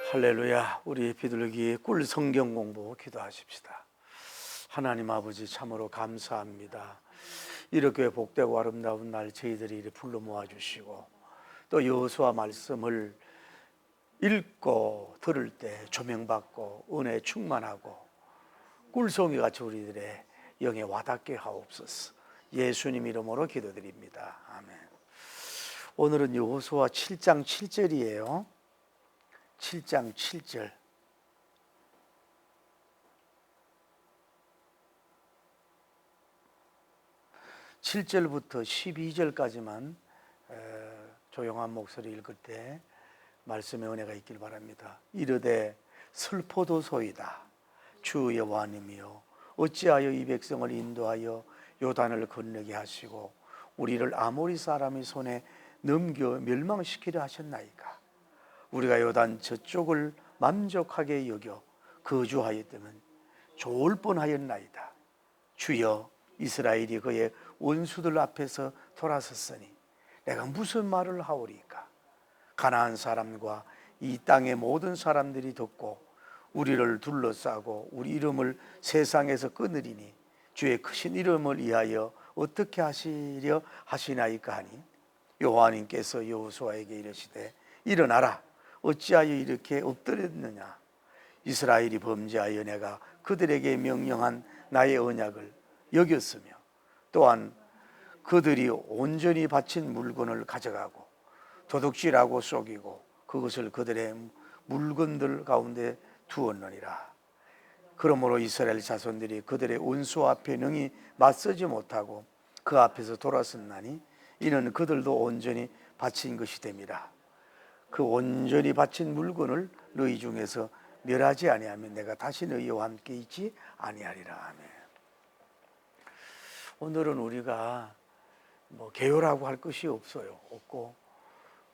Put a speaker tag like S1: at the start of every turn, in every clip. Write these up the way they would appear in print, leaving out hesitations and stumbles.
S1: 할렐루야. 우리 비둘기 꿀 성경 공부 기도하십시다. 하나님 아버지 참으로 감사합니다. 이렇게 복되고 아름다운 날 저희들이 이렇게 불러 모아주시고 또 여호수아 말씀을 읽고 들을 때 조명받고 은혜 충만하고 꿀송이같이 우리들의 영에 와닿게 하옵소서. 예수님 이름으로 기도드립니다. 아멘. 오늘은 여호수아 7장 7절이에요 7장 7절. (7절부터) (12절까지만) 조용한 목소리 읽을 때 말씀의 은혜가 있길 바랍니다. 이르되 슬포도소이다 주 여호와님이여 어찌하여 이 백성을 인도하여 요단을 건너게 하시고 우리를 아모리 사람의 손에 넘겨 멸망시키려 하셨나이까. 우리가 요단 저쪽을 만족하게 여겨 거주하였다면 좋을 뻔하였나이다. 주여 이스라엘이 그의 원수들 앞에서 돌아섰으니 내가 무슨 말을 하오리까. 가나안 사람과 이 땅의 모든 사람들이 듣고 우리를 둘러싸고 우리 이름을 세상에서 끊으리니 주의 크신 이름을 위하여 어떻게 하시려 하시나이까 하니 여호와님께서 여호수아에게 이르시되 일어나라 어찌하여 이렇게 엎드렸느냐. 이스라엘이 범죄하여 내가 그들에게 명령한 나의 언약을 여겼으며 또한 그들이 온전히 바친 물건을 가져가고 도둑질하고 속이고 그것을 그들의 물건들 가운데 두었느니라. 그러므로 이스라엘 자손들이 그들의 원수 앞에 능히 맞서지 못하고 그 앞에서 돌아섰나니 이는 그들도 온전히 바친 것이 됨이라. 그 온전히 바친 물건을 너희 중에서 멸하지 아니하면 내가 다시 너희와 함께 있지 아니하리라. 아멘. 오늘은 우리가 개요라고 할 것이 없고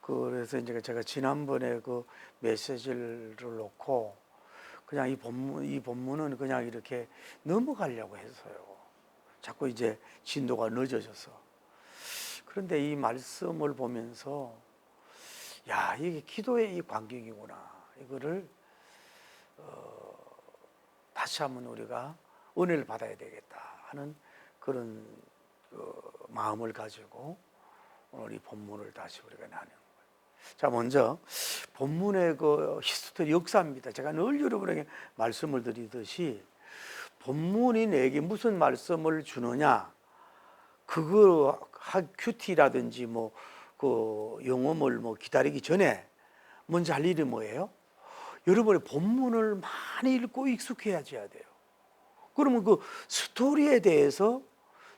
S1: 그래서 이제 제가 지난번에 그 메시지를 놓고 그냥 이 본문은 그냥 이렇게 넘어가려고 했어요. 자꾸 이제 진도가 늦어져서. 그런데 이 말씀을 보면서 야, 이게 기도의 이 광경이구나. 이거를 다시 한번 우리가 은혜를 받아야 되겠다 하는 그런 마음을 가지고 오늘 이 본문을 다시 우리가 나누는 거예요. 자, 먼저 본문의 그 히스토리 역사입니다. 제가 늘 여러분에게 말씀을 드리듯이 본문이 내게 무슨 말씀을 주느냐, 그거 큐티라든지 그 영험을 기다리기 전에 먼저 할 일이 뭐예요? 여러분의 본문을 많이 읽고 익숙해져야 돼요. 그러면 그 스토리에 대해서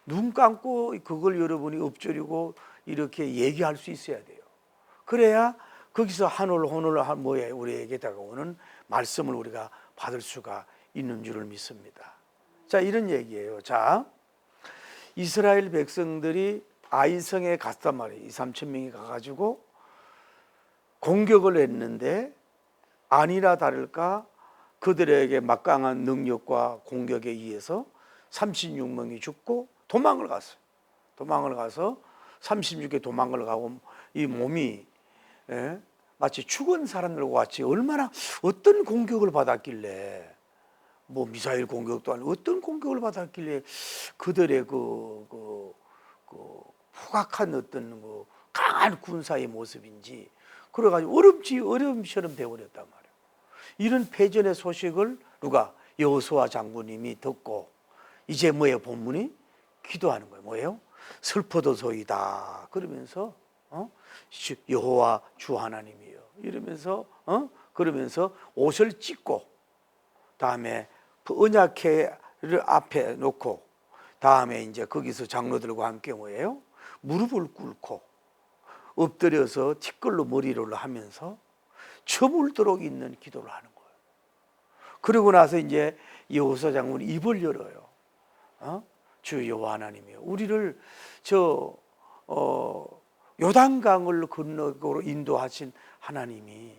S1: 눈 감고 그걸 여러분이 엎조리고 이렇게 얘기할 수 있어야 돼요. 그래야 거기서 한올 우리에게 다가오는 말씀을 우리가 받을 수가 있는 줄을 믿습니다. 자, 이런 얘기예요. 자, 이스라엘 백성들이 아이성에 갔단 말이에요. 2-3천 명이 가가지고 공격을 했는데 아니나 다를까 그들에게 막강한 능력과 공격에 의해서 36명이 죽고 도망을 갔어요. 도망을 가서 36개 도망을 가고 이 몸이 마치 죽은 사람들과 같이 얼마나 어떤 공격을 받았길래 미사일 공격도 아니고 어떤 공격을 받았길래 그들의 그 후각한 어떤 강한 군사의 모습인지 그래가지고 얼음처럼 되어버렸단 말이에요. 이런 패전의 소식을 누가 여호수아 장군님이 듣고 이제 뭐예요? 본문이 기도하는 거예요. 뭐예요? 슬퍼도소이다 그러면서 여호와 주 하나님이요 이러면서 그러면서 옷을 찢고 다음에 그 언약궤를 앞에 놓고 다음에 이제 거기서 장로들과 함께 뭐예요? 무릎을 꿇고 엎드려서 티끌로 머리를 하면서 저물도록 있는 기도를 하는 거예요. 그러고 나서 이제 여호수아 장군이 입을 열어요. 주 여호와 하나님이요 우리를 요단강을 건너고 인도하신 하나님이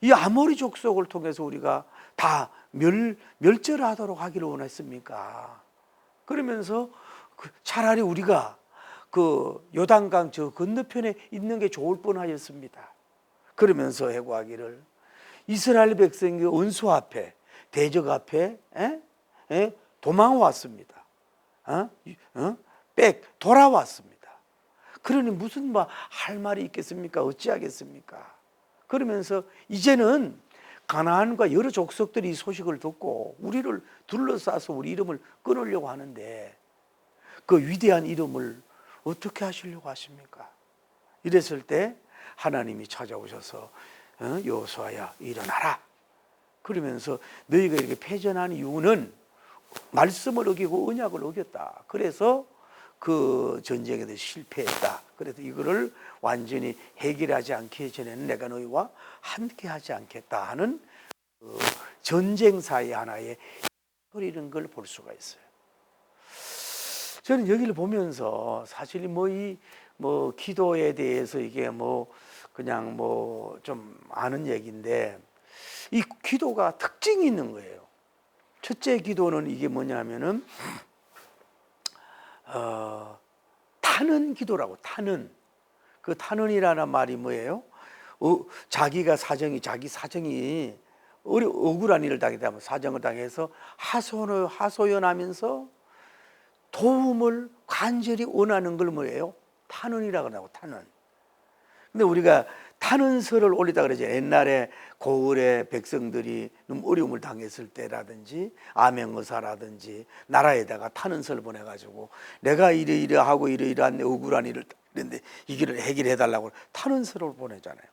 S1: 이 아모리 족속을 통해서 우리가 다 멸절하도록 하기를 원했습니까? 그러면서 차라리 우리가 그 요단강 저 건너편에 있는 게 좋을 뻔하였습니다. 그러면서 해고하기를 이스라엘 백성이 원수 앞에, 대적 앞에 도망왔습니다. 돌아왔습니다. 그러니 무슨 할 말이 있겠습니까? 어찌하겠습니까? 그러면서 이제는 가나안과 여러 족속들이 이 소식을 듣고 우리를 둘러싸서 우리 이름을 끊으려고 하는데 그 위대한 이름을 어떻게 하시려고 하십니까? 이랬을 때 하나님이 찾아오셔서 여호수아야 일어나라. 그러면서 너희가 이렇게 패전한 이유는 말씀을 어기고 언약을 어겼다. 그래서 그 전쟁에서 실패했다. 그래서 이거를 완전히 해결하지 않기 전에는 내가 너희와 함께하지 않겠다 하는 그 전쟁사의 하나의 흐리는 걸 볼 수가 있어요. 저는 여기를 보면서 사실 이 기도에 대해서 이게 그냥 좀 아는 얘기인데 이 기도가 특징이 있는 거예요. 첫째 기도는 이게 뭐냐면은 타는 기도라고. 타는 그 타는이라는 말이 뭐예요? 자기 사정이 억울한 일을 당하면 사정을 당해서 하소연하면서 도움을 간절히 원하는 걸 뭐예요? 타는이라고 하고. 타는. 근데 우리가 타는서를 올리다 그러죠. 옛날에 고을의 백성들이 너무 어려움을 당했을 때라든지 암행어사라든지 나라에다가 타는서를 보내가지고 내가 이러이러하고 이러이러한 억울한 일을 했는데 이 길을 해결해달라고 타는서를 보내잖아요.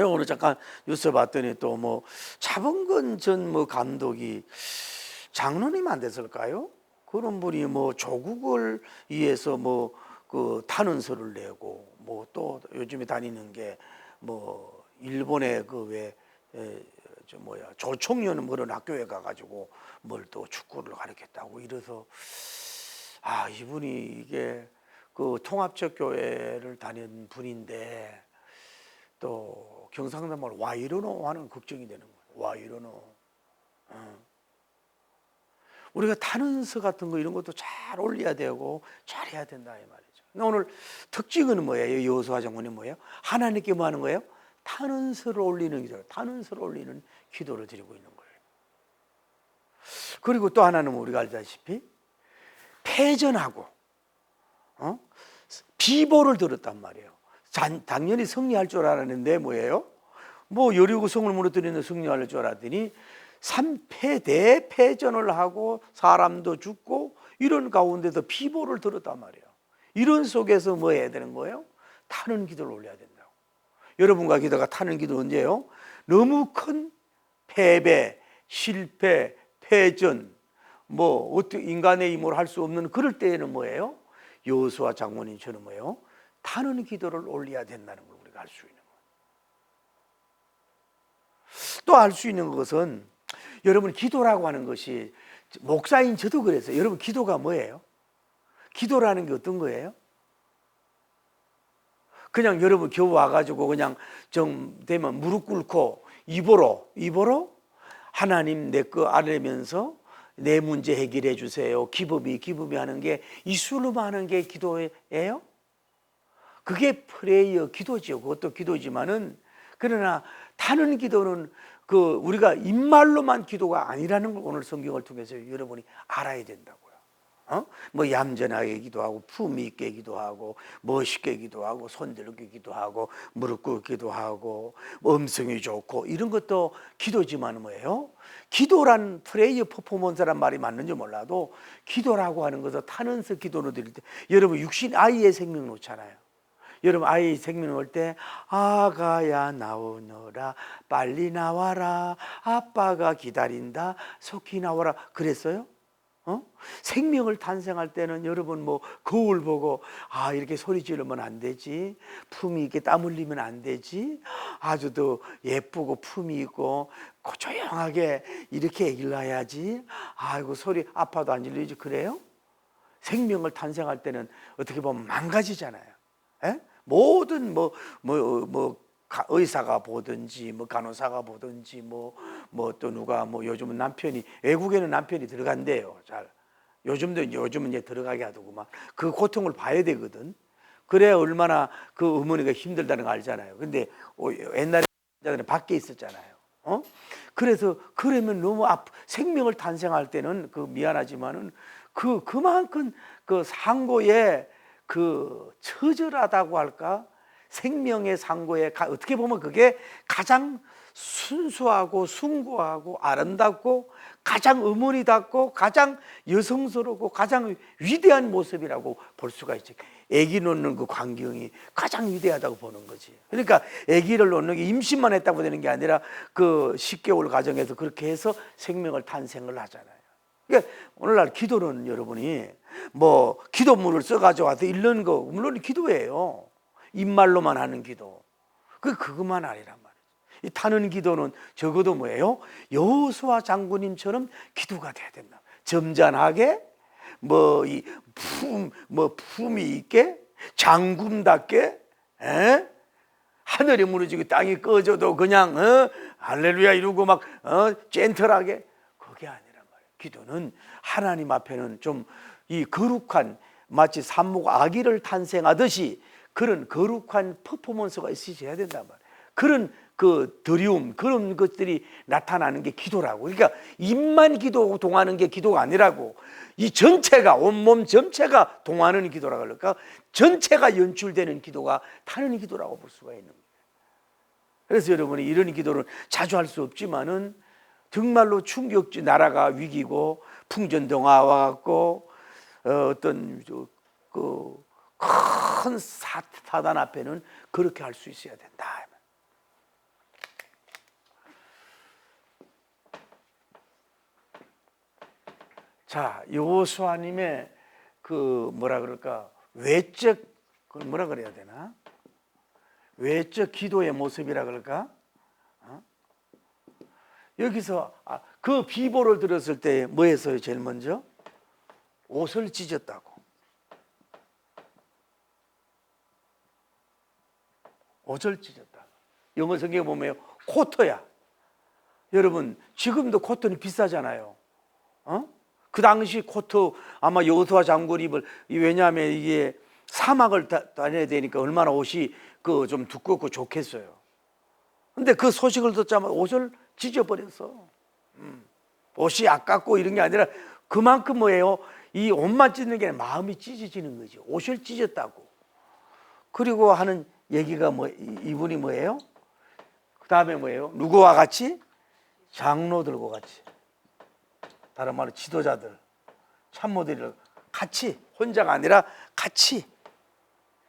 S1: 오늘 잠깐 뉴스 봤더니 또 자본근 전 감독이 장로님 안 됐을까요? 그런 분이 조국을 위해서 그 타는서를 내고 또 요즘에 다니는 게 일본의 조총련 그런 학교에 가가지고 또 축구를 가르쳤다고 이래서 이분이 이게 그 통합적 교회를 다닌 분인데 또 경상도 말 와이러노 하는 걱정이 되는 거예요. 와이러노. 우리가 타는서 같은 거 이런 것도 잘 올려야 되고 잘 해야 된다 이 말이죠. 오늘 특징은 뭐예요? 여호수아 장군이 뭐예요? 하나님께 뭐 하는 거예요? 타는서를 올리는 기도, 타는서를 올리는 기도를 드리고 있는 거예요. 그리고 또 하나는 우리가 알다시피 패전하고 비보를 들었단 말이에요. 당연히 승리할 줄 알았는데 뭐예요? 여리고 성을 무너뜨리는 승리할 줄 알았더니 대패전을 하고 사람도 죽고 이런 가운데서 비보를 들었단 말이에요. 이런 속에서 뭐 해야 되는 거예요? 타는 기도를 올려야 된다고. 여러분과 기도가 타는 기도 언제예요? 너무 큰 패배, 실패, 패전, 어떻게 인간의 힘으로 할 수 없는 그럴 때에는 뭐예요? 여호수아 장로님처럼 뭐예요? 타는 기도를 올려야 된다는 걸 우리가 알 수 있는 거예요. 또 알 수 있는 것은 여러분 기도라고 하는 것이 목사인 저도 그랬어요. 여러분 기도가 뭐예요? 기도라는 게 어떤 거예요? 그냥 여러분 겨우 와가지고 그냥 정 되면 무릎 꿇고 입으로 하나님 내 거 알려면서 내 문제 해결해 주세요. 기범이 하는 게 이술로만 하는 게 기도예요? 그게 프레이어 기도죠. 그것도 기도지만은 그러나 타는 기도는 우리가 입말로만 기도가 아니라는 걸 오늘 성경을 통해서 여러분이 알아야 된다고요. 얌전하게 기도하고 품위 있게 기도하고 멋있게 기도하고 손들게 기도하고 무릎 꿇기도 하고 음성이 좋고 이런 것도 기도지만 뭐예요? 기도란 프레이어 퍼포먼스란 말이 맞는지 몰라도 기도라고 하는 것은 타는서 기도를 드릴 때 여러분 육신 아이의 생명 놓잖아요. 여러분 아이 생명 놓을 때 아가야 나오너라 빨리 나와라 아빠가 기다린다 속히 나와라 그랬어요? 생명을 탄생할 때는 여러분 거울 보고 이렇게 소리 지르면 안 되지 품이 있게 땀 흘리면 안 되지 아주 더 예쁘고 품이 있고 조용하게 이렇게 일러야지 아이고 소리 아파도 안 질리지 그래요? 생명을 탄생할 때는 어떻게 보면 망가지잖아요. 에? 모든 의사가 보든지 간호사가 보든지 또 누가 요즘은 외국에는 남편이 들어간대요. 잘 요즘은 이제 들어가게 하더구만. 그 고통을 봐야 되거든. 그래야 얼마나 그 어머니가 힘들다는 거 알잖아요. 근데 옛날에 밖에 있었잖아요. 그래서 그러면 너무 생명을 탄생할 때는 미안하지만은 그만큼 상고에 처절하다고 할까? 생명의 상고에 어떻게 보면 그게 가장 순수하고 숭고하고 아름답고 가장 어머니답고 가장 여성스럽고 가장 위대한 모습이라고 볼 수가 있죠. 아기 놓는 그 광경이 가장 위대하다고 보는 거지. 그러니까 아기를 놓는 게 임신만 했다고 되는 게 아니라 10개월 과정에서 그렇게 해서 생명을 탄생을 하잖아요. 그러니까 오늘날 기도는 여러분이 기도문을 써가지고 와서 읽는 거 물론 기도예요. 입말로만 하는 기도. 그것만 아니란 말이에요. 이 타는 기도는 적어도 뭐예요? 여호수아 장군님처럼 기도가 돼야 된다. 점잖하게 품이 있게 장군답게 하늘이 무너지고 땅이 꺼져도 그냥 할렐루야 이러고 막 젠틀하게 그게 아니란 말이에요. 기도는 하나님 앞에는 좀 이 거룩한 마치 산목 아기를 탄생하듯이 그런 거룩한 퍼포먼스가 있어야 된단 말이에요. 그런 드리움 그런 것들이 나타나는 게 기도라고. 그러니까 입만 기도하고 동하는 게 기도가 아니라고. 이 전체가 온몸 전체가 동하는 기도라 그럴까? 전체가 연출되는 기도가 타는 기도라고 볼 수가 있는 거예요. 그래서 여러분이 이런 기도를 자주 할 수 없지만은 정말로 충격지 나라가 위기고 풍전등화와 같고 어떤 큰 사단 앞에는 그렇게 할 수 있어야 된다. 자, 여호수아님의 뭐라 그럴까? 외적 뭐라 그래야 되나? 외적 기도의 모습이라 그럴까? 여기서 그 비보를 들었을 때 뭐 했어요? 제일 먼저 옷을 찢었다고. 옷을 찢었다. 영어 성경에 보면 코트야. 여러분 지금도 코트는 비싸잖아요. 그 당시 코트 아마 여호수아 장군 입을 왜냐하면 이게 사막을 다녀야 되니까 얼마나 옷이 좀 두껍고 좋겠어요. 근데 그 소식을 듣자마자 옷을 찢어버렸어. 옷이 아깝고 이런 게 아니라 그만큼 뭐예요? 이 옷만 찢는 게 아니라 마음이 찢어지는 거죠. 옷을 찢었다고. 그리고 하는 얘기가 이분이 뭐예요? 그 다음에 뭐예요? 누구와 같이? 장로들과 같이. 다른 말로 지도자들, 참모들이랑 같이, 혼자가 아니라 같이.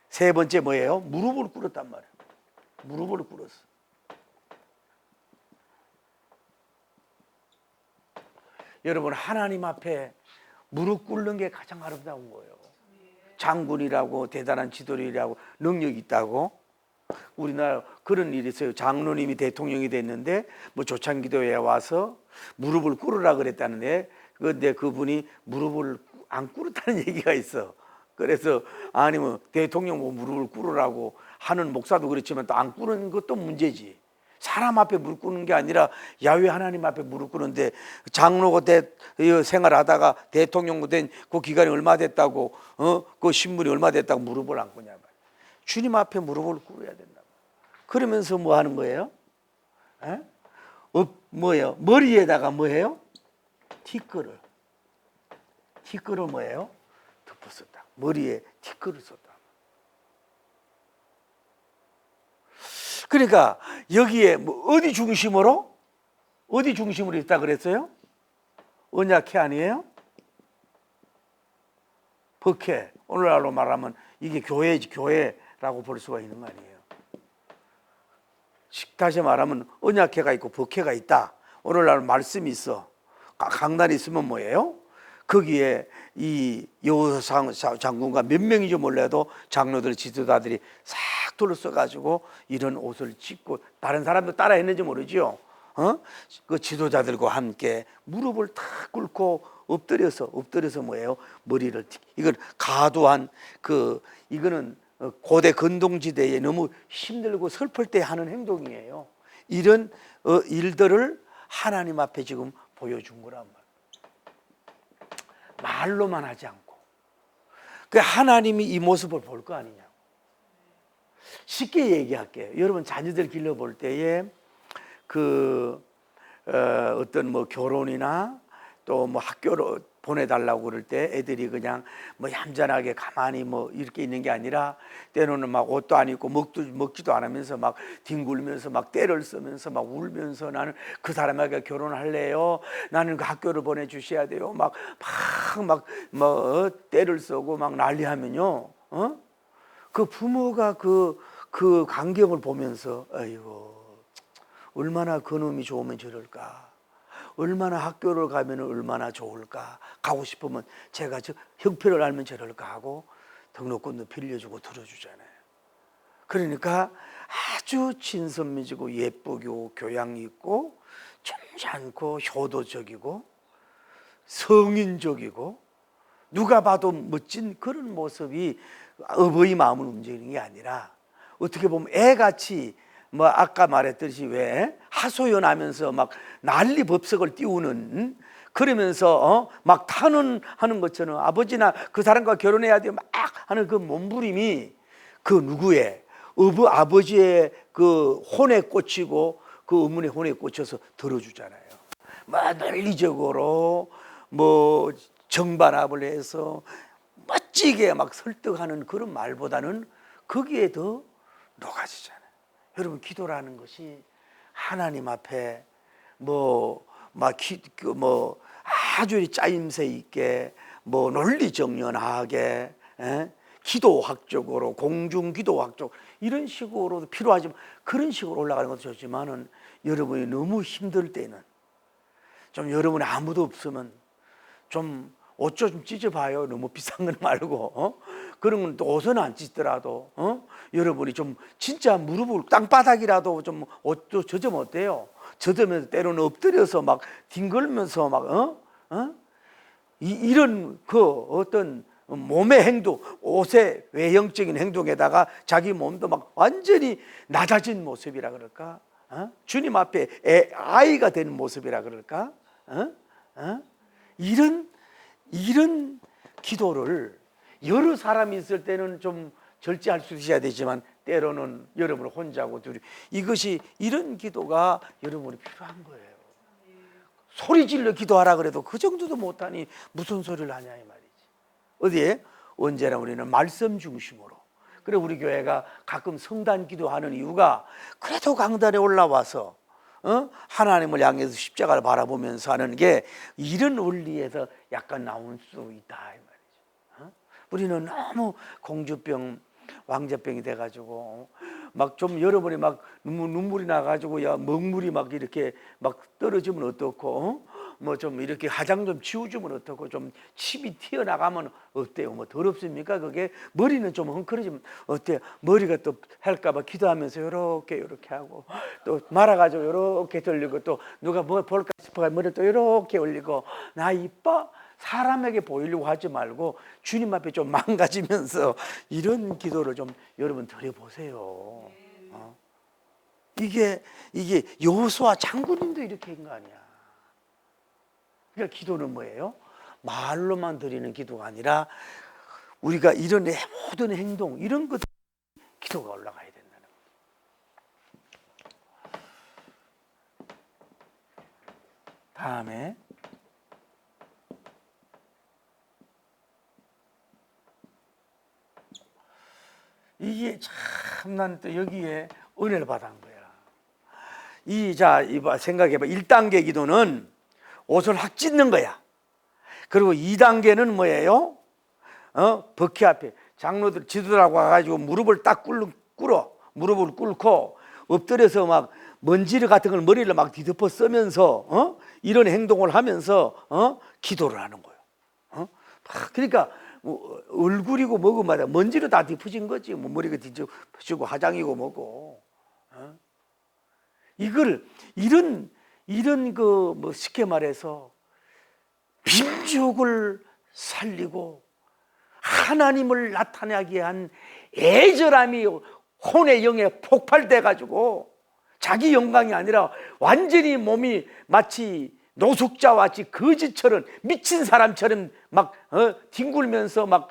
S1: 세 번째 뭐예요? 무릎을 꿇었단 말이에요. 무릎을 꿇었어. 여러분 하나님 앞에 무릎 꿇는 게 가장 아름다운 거예요. 장군이라고 대단한 지도리라고 능력이 있다고. 우리나라 그런 일이 있어요. 장로님이 대통령이 됐는데 조창기도에 와서 무릎을 꿇으라 그랬다는데 근데 그분이 무릎을 안 꿇었다는 얘기가 있어. 그래서 대통령 무릎을 꿇으라고 하는 목사도 그렇지만 또 안 꿇는 것도 문제지. 사람 앞에 무릎 꿇는 게 아니라 야훼 하나님 앞에 무릎 꿇는데 장로가 생활하다가 대통령 된 그 기간이 얼마 됐다고 그 신분이 얼마 됐다고 무릎을 안 꿇냐 말이야. 주님 앞에 무릎을 꿇어야 된다. 그러면서 뭐 하는 거예요? 뭐예요? 머리에다가 뭐예요? 티끌을 뭐예요? 덮었었다. 머리에 티끌을 썼다. 그러니까 여기에 어디 중심으로 있다 그랬어요? 언약궤 아니에요? 법궤. 오늘날로 말하면 이게 교회지, 교회라고 볼 수가 있는 거 아니에요. 다시 말하면 언약궤가 있고 법궤가 있다. 오늘날 말씀이 있어. 강단이 있으면 뭐예요? 거기에 이 여호수아 장군과 몇 명인지 몰라도 장로들 지도자들이 싹 둘러서가지고 이런 옷을 찢고 다른 사람도 따라 했는지 모르죠. 그 지도자들과 함께 무릎을 탁 꿇고 엎드려서 뭐예요? 머리를 이건 가도한 이거는 고대 근동지대에 너무 힘들고 슬플 때 하는 행동이에요. 이런 일들을 하나님 앞에 지금 보여준 거란 말이에요. 말로만 하지 않고. 그 하나님이 이 모습을 볼 거 아니냐고. 쉽게 얘기할게요. 여러분 자녀들 길러볼 때에 그 어떤 뭐 결혼이나 또 뭐 학교로 보내달라고 그럴 때 애들이 그냥 뭐 얌전하게 가만히 뭐 이렇게 있는 게 아니라 때로는 막 옷도 안 입고 먹지도 않으면서 막 뒹굴면서 막 떼를 쓰면서 막 울면서 나는 그 사람에게 결혼할래요. 나는 그 학교를 보내주셔야 돼요. 막 떼를 쓰고 막 난리하면요. 그 부모가 그 광경을 보면서 아이고 얼마나 그놈이 좋으면 저럴까. 얼마나 학교를 가면 얼마나 좋을까. 가고 싶으면 제가 저 형편을 알면 저럴까 하고 등록금도 빌려주고 들어주잖아요. 그러니까 아주 친선미지고 예쁘고 교양 있고 점잖고 효도적이고 성인적이고 누가 봐도 멋진 그런 모습이 어버이 마음을 움직이는 게 아니라 어떻게 보면 애같이 뭐 아까 말했듯이 왜 하소연하면서 막 난리 법석을 띄우는 그러면서 막 하는 것처럼 아버지나 그 사람과 결혼해야 돼요 막 하는 그 몸부림이 그 누구의 아버지의 그 혼에 꽂히고 그 어머니의 혼에 꽂혀서 들어주잖아요. 막 논리적으로 뭐 정반합을 해서 멋지게 막 설득하는 그런 말보다는 거기에 더 녹아지잖아요. 여러분 기도라는 것이 하나님 앞에 뭐 아주 짜임새 있게 뭐 논리정연하게 기도학적으로 공중기도학적 이런 식으로도 필요하지만 그런 식으로 올라가는 것도 좋지만은 여러분이 너무 힘들 때는 좀 여러분이 아무도 없으면 좀 옷 좀 찢어봐요. 너무 비싼 건 말고 그런 건 또 옷은 안 찢더라도 여러분이 좀 진짜 무릎을 땅바닥이라도 좀 옷도 젖으면 어때요? 젖으면서 때로는 엎드려서 막 뒹굴면서 막 이런 그 어떤 몸의 행동, 옷의 외형적인 행동에다가 자기 몸도 막 완전히 낮아진 모습이라 그럴까? 주님 앞에 아이가 된 모습이라 그럴까? 이런 기도를 여러 사람이 있을 때는 좀 절제할 수 있어야 되지만 때로는 여러분 혼자고 둘이 이것이 이런 기도가 여러분이 필요한 거예요. 소리 질러 기도하라 그래도 그 정도도 못하니 무슨 소리를 하냐 이 말이지. 어디에? 언제나 우리는 말씀 중심으로. 그래 우리 교회가 가끔 성단 기도하는 이유가 그래도 강단에 올라와서 하나님을 향해서 십자가를 바라보면서 하는 게 이런 원리에서 약간 나올 수 있다 이 말이죠. 우리는 너무 공주병 왕자병이 돼가지고 막 좀 여러분이 막 눈물이 나가지고 야 먹물이 막 이렇게 막 떨어지면 어떻고 뭐 좀 이렇게 화장 좀 지워주면 어떻고 좀 침이 튀어나가면 어때요? 뭐 더럽습니까? 그게 머리는 좀 헝클어지면 어때요? 머리가 또 할까봐 기도하면서 요렇게 하고 또 말아가지고 요렇게 돌리고 또 누가 뭐 볼까 싶어가 머리 또 요렇게 올리고 나 이뻐? 사람에게 보이려고 하지 말고 주님 앞에 좀 망가지면서 이런 기도를 좀 여러분 드려보세요. 이게 여호수아 장군님도 이렇게 한 거 아니야. 그러니까 기도는 뭐예요? 말로만 드리는 기도가 아니라 우리가 이런 모든 행동 이런 것 기도가 올라가야 된다는 거예요. 다음에 이게 참 난 또 여기에 은혜를 받은 거야. 이봐 생각해봐. 1단계 기도는 옷을 확 찢는 거야. 그리고 2단계는 뭐예요? 버키 앞에 장로들 지도라고 와가지고 무릎을 딱 무릎을 꿇고 엎드려서 막 먼지 같은 걸 머리를 막 뒤덮어 쓰면서 이런 행동을 하면서 기도를 하는 거예요. 그러니까 얼굴이고 뭐고 말이야 먼지로 다 뒤덮어진 거지. 뭐 머리가 뒤집어지고 화장이고 뭐고. 이런 그 뭐 쉽게 말해서 민족을 살리고 하나님을 나타나게 한 애절함이 혼의 영에 폭발돼 가지고 자기 영광이 아니라 완전히 몸이 마치 노숙자와 같이 거지처럼 미친 사람처럼 막 뒹굴면서 막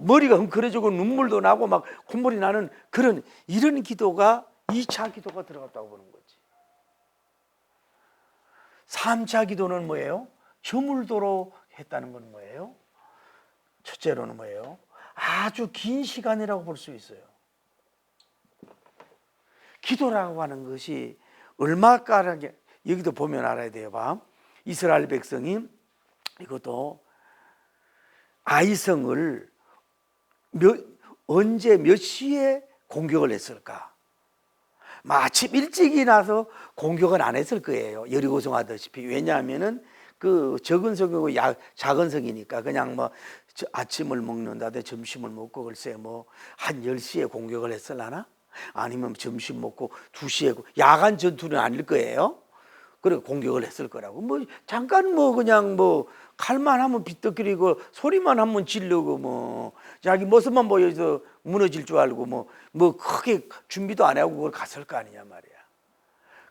S1: 머리가 헝클어지고 눈물도 나고 막 콧물이 나는 이런 기도가 2차 기도가 들어갔다고 보는 거지. 3차 기도는 뭐예요? 저물도록 했다는 건 뭐예요? 첫째로는 뭐예요? 아주 긴 시간이라고 볼 수 있어요. 기도라고 하는 것이 얼마까지, 여기도 보면 알아야 돼요. 봐. 이스라엘 백성이 이것도 아이성을 언제 몇 시에 공격을 했을까? 아침 일찍 일어나서 공격은 안 했을 거예요. 여리고성 하듯이. 왜냐하면은 그 적은 성이고 작은 성이니까 그냥 뭐 아침을 먹는다든지 점심을 먹고 글쎄 뭐 한 10시에 공격을 했을라나? 아니면 점심 먹고 2시에 야간 전투는 아닐 거예요. 그래 공격을 했을 거라고. 뭐 잠깐 뭐 그냥 뭐 칼만 하면 비떡거리고 소리만 하면 지르고 뭐 자기 모습만 보여서 무너질 줄 알고 뭐 크게 준비도 안 하고 그걸 갔을 거 아니냐 말이야.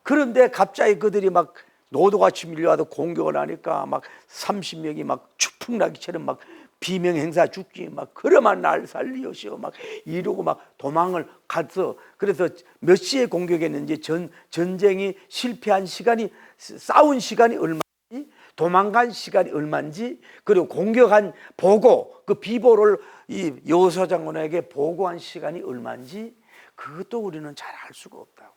S1: 그런데 갑자기 그들이 막 노도같이 밀려와도 공격을 하니까 막 30명이 막 추풍나기처럼 막 비명 행사 죽지 막 그러만 날 살리오시오 막 이러고 막 도망을 갔어. 그래서 몇 시에 공격했는지 전쟁이 실패한 시간이 싸운 시간이 얼마인지 도망간 시간이 얼마인지 그리고 공격한 보고 그 비보를 이 여호수아 장군에게 보고한 시간이 얼마인지 그것도 우리는 잘 알 수가 없다고.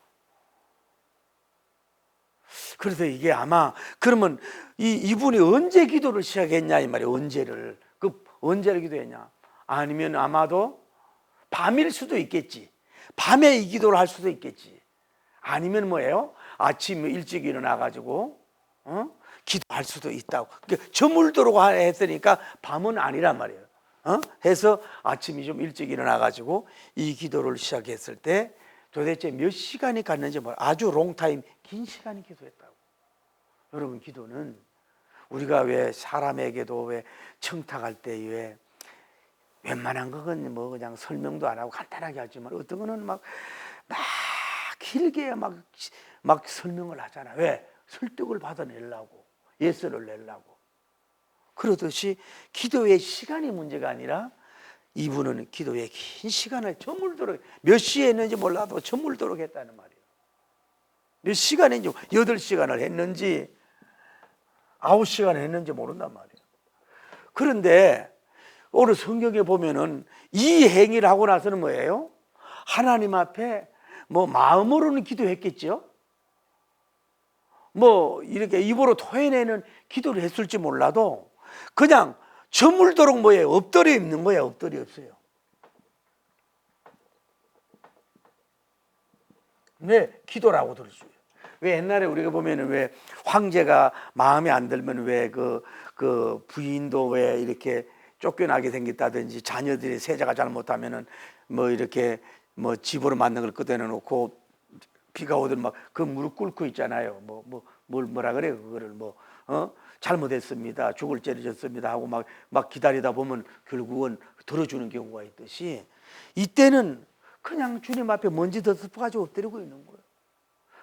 S1: 그래서 이게 아마 그러면 이분이 언제 기도를 시작했냐 이 말이에요. 언제를 기도했냐? 아니면 아마도 밤일 수도 있겠지. 밤에 이 기도를 할 수도 있겠지. 아니면 뭐예요? 아침 일찍 일어나 가지고 기도할 수도 있다고. 그러니까 저물도록 했으니까 밤은 아니란 말이에요. 해서 아침이 좀 일찍 일어나 가지고 이 기도를 시작했을 때 도대체 몇 시간이 갔는지 아주 롱타임 긴 시간이 기도했다고. 여러분 기도는 우리가 왜 사람에게도 왜 청탁할 때 왜 웬만한 거는 뭐 그냥 설명도 안 하고 간단하게 하지만 어떤 거는 막 길게 막 설명을 하잖아. 왜? 설득을 받아내려고, 예스를 내려고. 그러듯이 기도의 시간이 문제가 아니라 이분은 기도의 긴 시간을 저물도록 몇 시에 했는지 몰라도 저물도록 했다는 말이에요. 몇 시간인지 8시간을 했는지 9시간을 했는지 모른단 말이에요. 그런데 오늘 성경에 보면은 이 행위를 하고 나서는 뭐예요? 하나님 앞에 뭐 마음으로는 기도했겠죠. 뭐 이렇게 입으로 토해내는 기도를 했을지 몰라도 그냥 저물도록 뭐예요? 엎드려 있는 거예요. 엎드려 있어요. 왜 기도라고 들을 수 있어요? 왜 옛날에 우리가 보면은 왜 황제가 마음에 안 들면 왜 그 부인도 왜 이렇게 쫓겨나게 생겼다든지 자녀들이 세자가 잘못하면은 뭐 이렇게 뭐 집으로 만든 걸 끄덕여 놓고 비가 오든 막 그 무릎 꿇고 있잖아요. 뭐라 그래 그거를 잘못했습니다. 죽을 죄를 졌습니다 하고 막 기다리다 보면 결국은 들어주는 경우가 있듯이 이때는 그냥 주님 앞에 먼지 더 덮어가지고 엎드리고 있는 거예요.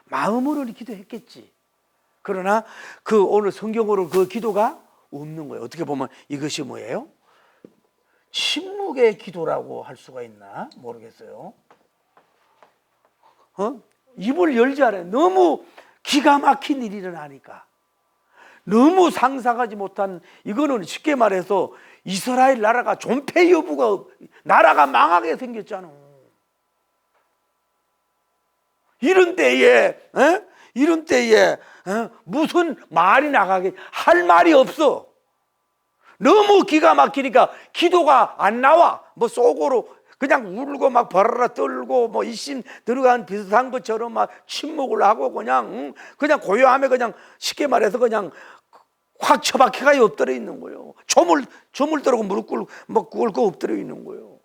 S1: 마음으로는 기도했겠지. 그러나 그 오늘 성경으로 그 기도가 없는 거예요. 어떻게 보면 이것이 뭐예요? 침묵의 기도라고 할 수가 있나 모르겠어요. 입을 열지 않아요. 너무 기가 막힌 일이 일어나니까. 너무 상상하지 못한, 이거는 쉽게 말해서 이스라엘 나라가 존폐 여부가, 나라가 망하게 생겼잖아. 이런 때에 무슨 말이 나가게 할 말이 없어. 너무 기가 막히니까 기도가 안 나와. 뭐 속으로 그냥 울고 막 버라라 떨고 뭐 이심 들어간 비슷한 것처럼 막 침묵을 하고 그냥 고요함에 그냥 쉽게 말해서 그냥 확 처박혀가 엎드려 있는 거예요. 조물도록 무릎 꿇고 엎드려 있는 거예요.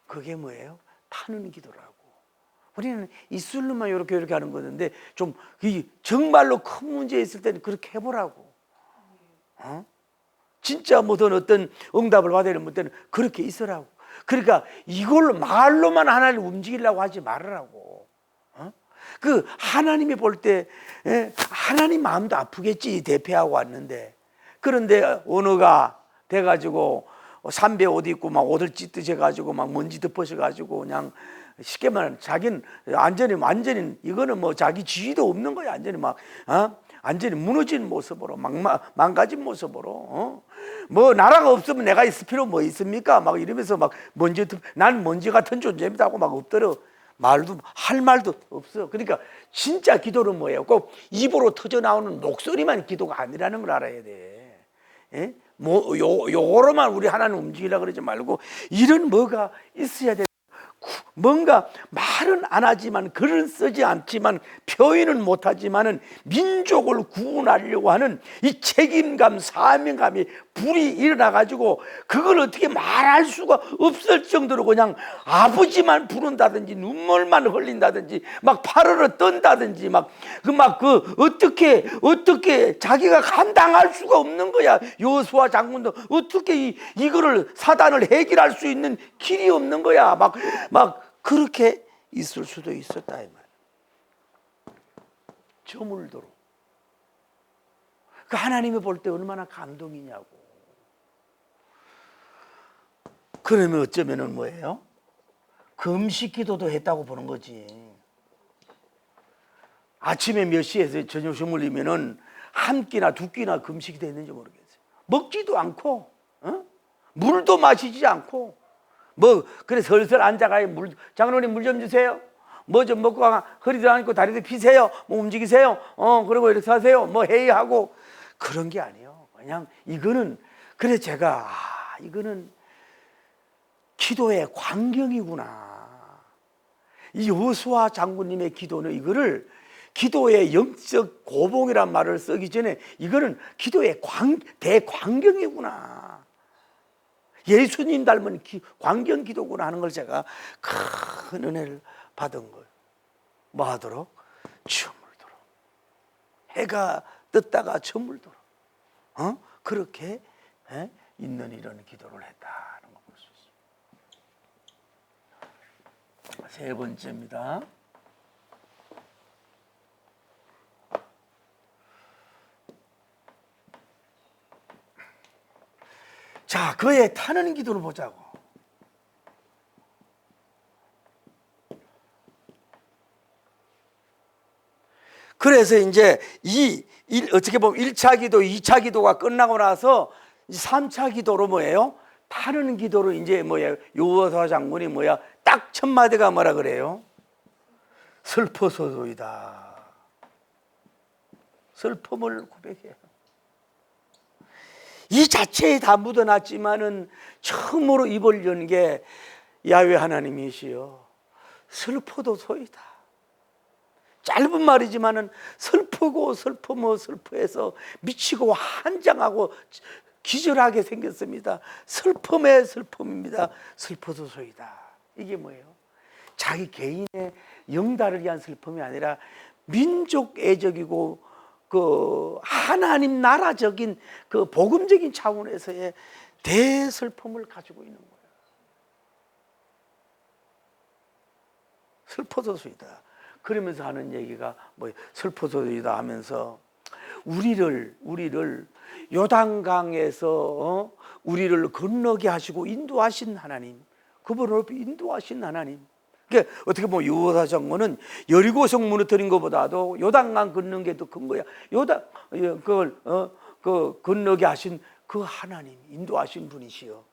S1: 그게 뭐예요? 타는 기도라고. 우리는 입술로만 이렇게 하는 거는데 좀 정말로 큰 문제 있을 때는 그렇게 해보라고. 진짜 어떤 응답을 받아야 될 때는 그렇게 있으라고. 그러니까 이걸 말로만 하나를 움직이려고 하지 말으라고. 그 하나님이 볼 때 하나님 마음도 아프겠지. 대패하고 왔는데, 그런데 언어가 돼가지고 삼배 옷 입고 막 옷을 찢듯이 해가지고 막 먼지 덮어셔가지고 그냥 쉽게 말하면 자기는 완전히 이거는 뭐 자기 지위도 없는 거야. 완전히 막 완전히 무너진 모습으로 망가진 모습으로 뭐 나라가 없으면 내가 있을 필요 뭐 있습니까? 막 이러면서 막 난 먼지 같은 존재입니다 하고 막 엎드려 할 말도 없어. 그러니까 진짜 기도는 뭐예요? 꼭 입으로 터져 나오는 목소리만 기도가 아니라는 걸 알아야 돼. 예? 뭐 요거로만 우리 하나님 움직이라 그러지 말고 이런 뭐가 있어야 돼. 뭔가 말은 안 하지만 글은 쓰지 않지만 표현은 못하지만은 민족을 구원하려고 하는 이 책임감 사명감이 불이 일어나 가지고 그걸 어떻게 말할 수가 없을 정도로 그냥 아버지만 부른다든지 눈물만 흘린다든지 막 파르르 떤다든지 어떻게 자기가 감당할 수가 없는 거야. 여호수아 장군도 어떻게 이거를 사단을 해결할 수 있는 길이 없는 거야. 막 그렇게 있을 수도 있었다 이 말. 저물도록. 그 하나님이 볼 때 얼마나 감동이냐고. 그러면 어쩌면은 뭐예요? 금식 기도도 했다고 보는 거지. 아침에 몇 시에서 저녁 주물리면은 한 끼나 두 끼나 금식이 됐는지 모르겠어요. 먹지도 않고, 물도 마시지 않고. 그래 슬슬 앉아가요. 장로님 물 좀 주세요. 뭐 좀 먹고 허리도 안 있고 다리도 피세요. 뭐 움직이세요. 그리고 이렇게 하세요. 뭐 회의하고 그런 게 아니에요. 그냥 이거는 그래 제가 이거는 기도의 광경이구나. 이 여호수아 장군님의 기도는 이거를 기도의 영적 고봉이란 말을 쓰기 전에 이거는 기도의 대광경이구나. 예수님 닮은 광경 기도구나 하는 걸 제가 큰 은혜를 받은 거예요. 뭐 하도록? 저물도록. 해가 떴다가 저물도록. 그렇게 있는 이런 기도를 했다는 걸 볼 수 있습니다. 세 번째입니다. 자, 그의 타는 기도를 보자고. 그래서 이제 어떻게 보면 1차 기도, 2차 기도가 끝나고 나서 3차 기도로 뭐예요? 타는 기도로 이제 뭐예요? 여호수아 장군이 딱 첫 마디가 뭐라 그래요? 슬퍼서도이다. 슬픔을 고백해요. 이 자체에 다 묻어놨지만은 처음으로 입을 연 게 야훼 하나님이시여. 슬퍼도 소이다. 짧은 말이지만은 슬프고 슬퍼해서 미치고 한장하고 기절하게 생겼습니다. 슬픔의 슬픔입니다. 슬퍼도 소이다. 이게 뭐예요? 자기 개인의 영달을 위한 슬픔이 아니라 민족애적이고 그 하나님 나라적인 그 복음적인 차원에서의 대슬픔을 가지고 있는 거예요. 슬퍼서이다. 그러면서 하는 얘기가 뭐예요? 슬퍼서이다 하면서 우리를 요단강에서 우리를 건너게 하시고 인도하신 하나님, 그분을 인도하신 하나님. 그러니까 어떻게 보면 여호수아 장군은 여리고성 무너뜨린 것보다도 요단강 건너는 게 더 큰 거야. 그걸 건너게 하신 그 하나님, 인도하신 분이시여.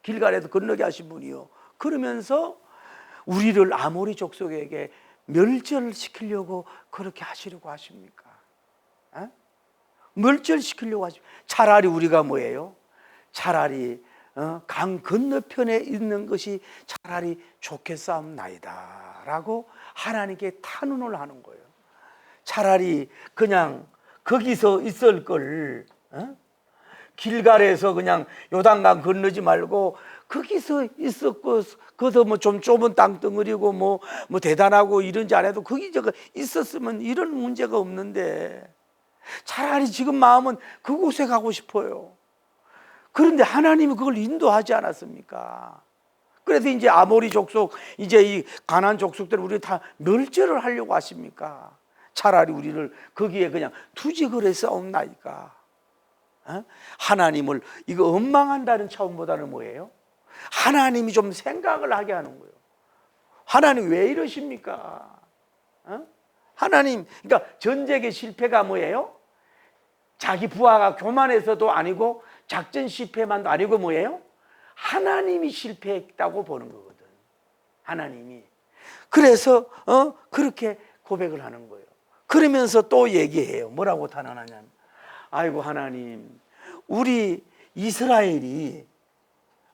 S1: 길갈에서 건너게 하신 분이요. 그러면서 우리를 아모리 족속에게 멸절시키려고 그렇게 하시려고 하십니까? 멸절시키려고 하십니까? 차라리 우리가 뭐예요? 차라리 강 건너편에 있는 것이 차라리 좋겠사옵나이다 라고 하나님께 탄원을 하는 거예요. 차라리 그냥 거기서 있을 걸, 길갈에서 그냥 요단강 건너지 말고 거기서 있었고, 거기서 뭐 좀 좁은 땅덩어리고 뭐 대단하고 이런지 안 해도 거기 저거 있었으면 이런 문제가 없는데 차라리 지금 마음은 그곳에 가고 싶어요. 그런데 하나님이 그걸 인도하지 않았습니까? 그래서 이제 아모리 족속, 이제 이 가나안 족속들을 우리 다 멸절을 하려고 하십니까? 차라리 우리를 거기에 그냥 투직을 했사옵나이까? 하나님을 이거 원망한다는 차원보다는 뭐예요? 하나님이 좀 생각을 하게 하는 거예요. 하나님 왜 이러십니까? 하나님, 그러니까 전쟁의 실패가 뭐예요? 자기 부하가 교만해서도 아니고 작전 실패만도 아니고 뭐예요? 하나님이 실패했다고 보는 거거든. 하나님이. 그래서 그렇게 고백을 하는 거예요. 그러면서 또 얘기해요. 뭐라고 탄원하냐면, 아이고 하나님, 우리 이스라엘이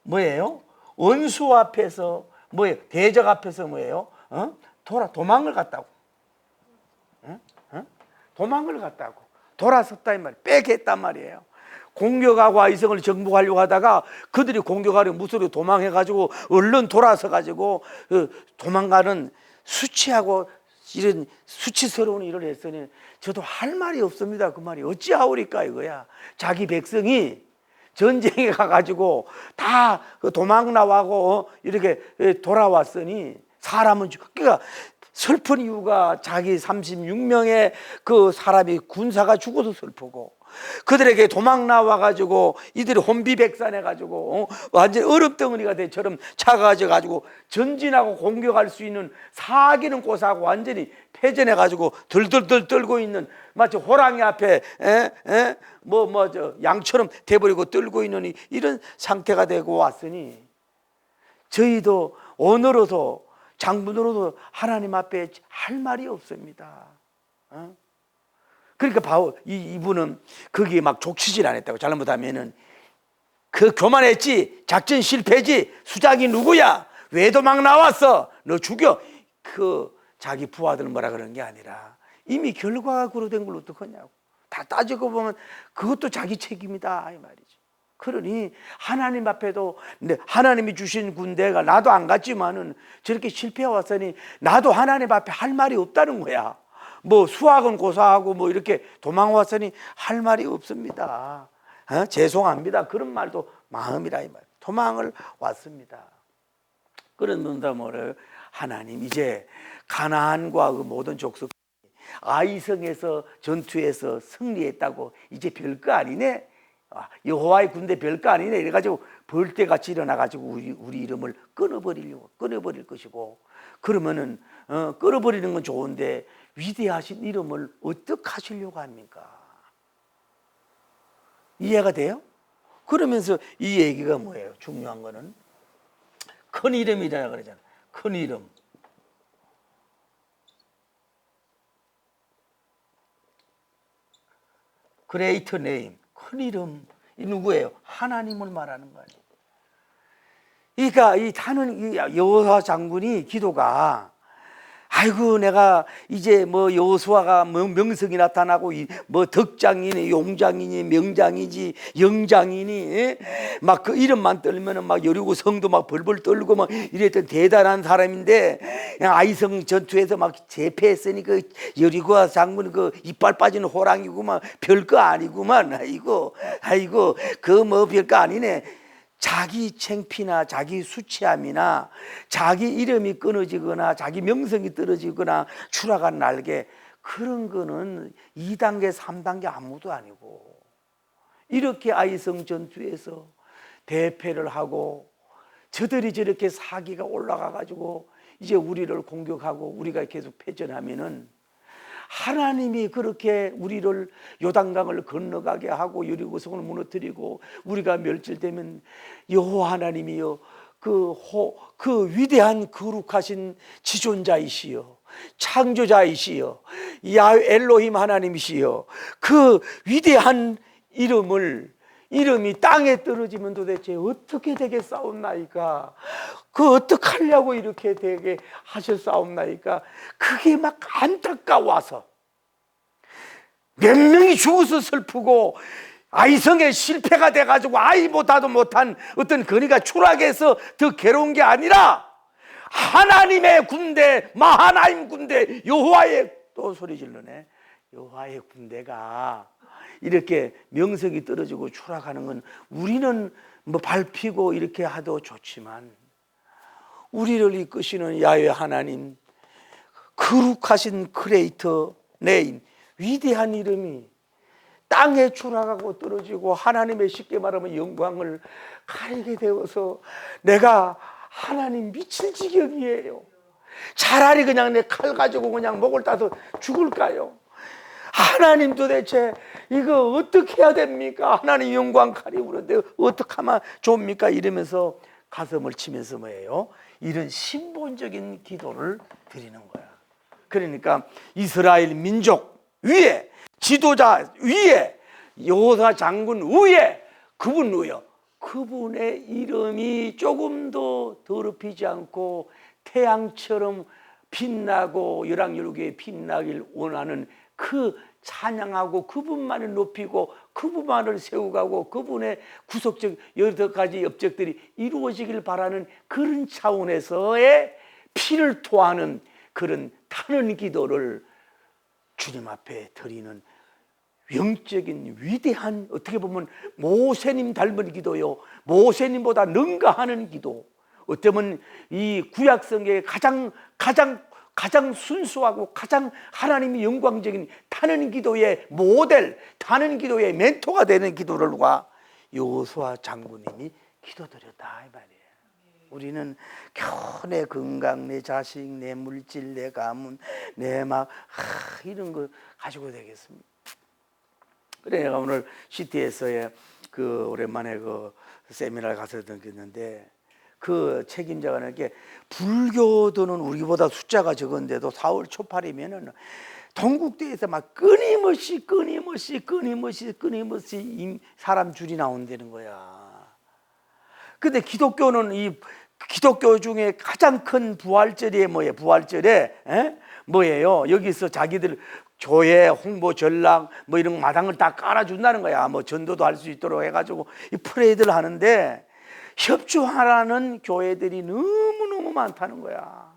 S1: 뭐예요? 원수 앞에서 뭐예요? 대적 앞에서 뭐예요? 도망을 갔다고. 도망을 갔다고. 돌아섰다 이 말이에요. 빽했단 말이에요. 공격하고 아이성을 정복하려고 하다가 그들이 공격하려고 무소리로 도망해가지고 얼른 돌아서가지고 도망가는 수치하고 이런 수치스러운 일을 했으니 저도 할 말이 없습니다. 그 말이 어찌하오리까 이거야. 자기 백성이 전쟁에 가가지고 다 도망 나와고 이렇게 돌아왔으니 사람은 그러니까 슬픈 이유가 자기 36명의 그 사람이 군사가 죽어도 슬프고 그들에게 도망 나와가지고 이들이 혼비백산해가지고 완전 얼음덩어리가 대처럼 차가워져가지고 전진하고 공격할 수 있는 사기는 고사하고 완전히 패전해가지고 들들들 떨고 있는 마치 호랑이 앞에 양처럼 돼버리고 떨고 있는 이런 상태가 되고 왔으니 저희도 오늘로도 장군으로도 하나님 앞에 할 말이 없습니다. 그러니까 바울 이분은 거기에 막 족치질 않았다고. 잘못하면은 그 교만했지, 작전 실패지, 수작이 누구야? 왜 도망 나왔어? 너 죽여. 그 자기 부하들 뭐라 그러는 게 아니라 이미 결과가 그로 된 걸 어떡하냐고. 다 따지고 보면 그것도 자기 책임이다 이 말이지. 그러니 하나님 앞에도 하나님이 주신 군대가 나도 안 갔지만은 저렇게 실패해 왔으니 나도 하나님 앞에 할 말이 없다는 거야. 뭐 수학은 고사하고 뭐 이렇게 도망 왔으니 할 말이 없습니다. 죄송합니다. 그런 말도 마음이라 이 말. 도망을 왔습니다. 그런다 뭐래요? 하나님 이제 가나안과 그 모든 족속 아이성에서 전투에서 승리했다고 이제 별거 아니네. 여호와의 군대 별거 아니네. 이래가지고 벌떼같이 일어나가지고 우리 이름을 끊어버릴 것이고 그러면은 끊어버리는 건 좋은데 위대하신 이름을 어떻게 하시려고 합니까? 이해가 돼요? 그러면서 이 얘기가 뭐예요? 중요한 거는 큰 이름이라 그러잖아요. 큰 이름. Great name. 큰 이름. 이 누구예요? 하나님을 말하는 거 아니에요. 그러니까 이 여호수아 장군이 기도가 아이고 내가 이제 뭐 여호수아가 뭐 명성이 나타나고 뭐 덕장이니 용장이니 명장이지 영장이니 막 그 이름만 떨면은 막 여리고 성도 막 벌벌 떨고 막 이랬던 대단한 사람인데 그냥 아이성 전투에서 막 제패했으니 그 여리고 장군 그 이빨 빠지는 호랑이구만 별거 아니구만 아이고 그 뭐 별거 아니네. 자기 창피나 자기 수치함이나 자기 이름이 끊어지거나 자기 명성이 떨어지거나 추락한 날개 그런 거는 2단계 3단계 아무도 아니고 이렇게 아이성 전투에서 대패를 하고 저들이 저렇게 사기가 올라가 가지고 이제 우리를 공격하고 우리가 계속 패전하면은 하나님이 그렇게 우리를 요단강을 건너가게 하고 여리고성을 무너뜨리고 우리가 멸절되면 여호와 하나님이여 그 위대한 거룩하신 지존자이시여 창조자이시여 야훼 엘로힘 하나님이시여 그 위대한 이름이 땅에 떨어지면 도대체 어떻게 되겠사옵나이까? 그 어떻게 하려고 이렇게 되게 하셨사옵나이까? 그게 막 안타까워서 몇 명이 죽어서 슬프고 아이성에 실패가 돼가지고 아이보다도 못한 어떤 건의가 추락해서 더 괴로운 게 아니라 하나님의 군대 마하나임 군대 여호와의 또 소리 질러네. 여호와의 군대가 이렇게 명성이 떨어지고 추락하는 건 우리는 뭐 밟히고 이렇게 하도 좋지만 우리를 이끄시는 야훼 하나님 거룩하신 크레이터 네임 위대한 이름이 땅에 추락하고 떨어지고 하나님의 쉽게 말하면 영광을 가리게 되어서 내가 하나님 미칠 지경이에요. 차라리 그냥 내 칼 가지고 그냥 목을 따서 죽을까요? 하나님 도대체 이거 어떻게 해야 됩니까? 하나님 영광 가리우는데 어떻게 하면 좋습니까? 이러면서 가슴을 치면서 뭐예요? 이런 신본적인 기도를 드리는 거야. 그러니까 이스라엘 민족 위에, 지도자 위에, 여호사 장군 위에, 그분 위에, 그분의 이름이 조금 더 더럽히지 않고 태양처럼 빛나고 열왕열후에 빛나길 원하는 그 찬양하고 그분만을 높이고 그분만을 세우고 그분의 구속적 여러 가지 업적들이 이루어지길 바라는 그런 차원에서의 피를 토하는 그런 타는 기도를 주님 앞에 드리는 영적인 위대한, 어떻게 보면 모세님 닮은 기도요, 모세님보다 능가하는 기도, 어쩌면 이 구약성경의 가장 순수하고 가장 하나님이 영광적인 타는 기도의 모델, 타는 기도의 멘토가 되는 기도를과 여호수아 장군님이 기도드렸다 이 말이에요. 우리는 겨우 내 건강, 내 자식, 내 물질, 내 가문, 내 막 이런 거 가지고 되겠습니다. 그래, 내가 오늘 시티에서의 그 오랜만에 그 세미나를 가서 듣겠는데, 그 책임자가 이렇게 불교도는 우리보다 숫자가 적은데도 4월 초팔이면은 동국대에서 막 끊임없이 사람 줄이 나온다는 거야. 근데 기독교는 이 기독교 중에 가장 큰 부활절이 뭐예요? 부활절에 뭐예요? 여기서 자기들 교회 홍보 전랑 뭐 이런 마당을 다 깔아준다는 거야. 뭐 전도도 할 수 있도록 해가지고 이 프레이드를 하는데 협조하라는 교회들이 너무너무 많다는 거야.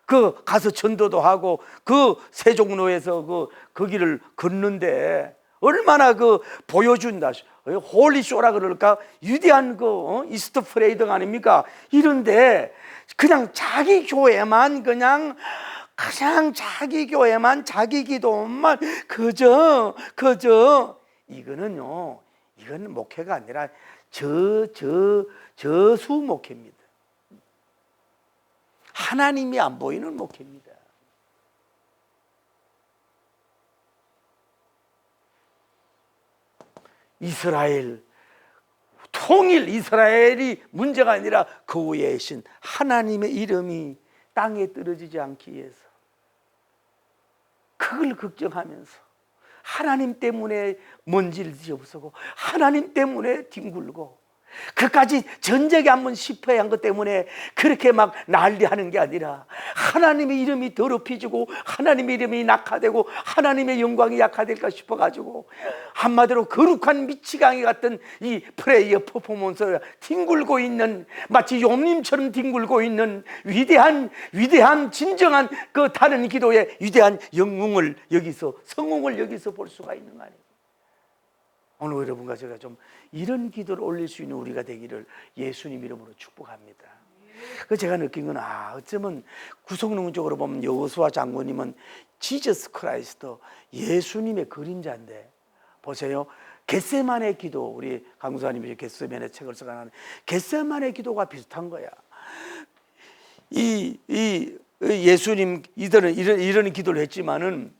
S1: 그 가서 전도도 하고 그 세종로에서 그 길을 걷는데 얼마나 그 보여준다. 홀리쇼라 그럴까? 위대한 이스트 프레이드가 아닙니까? 이런데 그냥 자기 교회만 그냥 자기 교회만 자기 기도만 그저 이거는 목회가 아니라 저수 목회입니다. 하나님이 안 보이는 목회입니다. 이스라엘 통일, 이스라엘이 문제가 아니라 그 위에 계신 하나님의 이름이 땅에 떨어지지 않기 위해서 그걸 걱정하면서 하나님 때문에 먼지를 지어부수고 하나님 때문에 뒹굴고 그까지 전적에 한번 실패한 것 때문에 그렇게 막 난리하는 게 아니라 하나님의 이름이 더럽혀지고 하나님의 이름이 낙하되고 하나님의 영광이 약화될까 싶어가지고 한마디로 거룩한 미치광이 같은 이 프레이어 퍼포먼스를 뒹굴고 있는, 마치 욥님처럼 뒹굴고 있는 위대한 진정한 그 다른 기도의 위대한 영웅을 여기서, 성웅을 여기서 볼 수가 있는 거 아니에요. 오늘 여러분과 제가 좀 이런 기도를 올릴 수 있는 우리가 되기를 예수님 이름으로 축복합니다. 그 제가 느낀 건 어쩌면 구속론적으로 보면 여호수아 장군님은 지저스 크라이스트, 예수님의 그림자인데, 보세요. 겟세마네 기도, 우리 강수사님이 겟세마네 책을 써가는 겟세마네 기도가 비슷한 거야. 이 예수님 이들은 이런 기도를 했지만은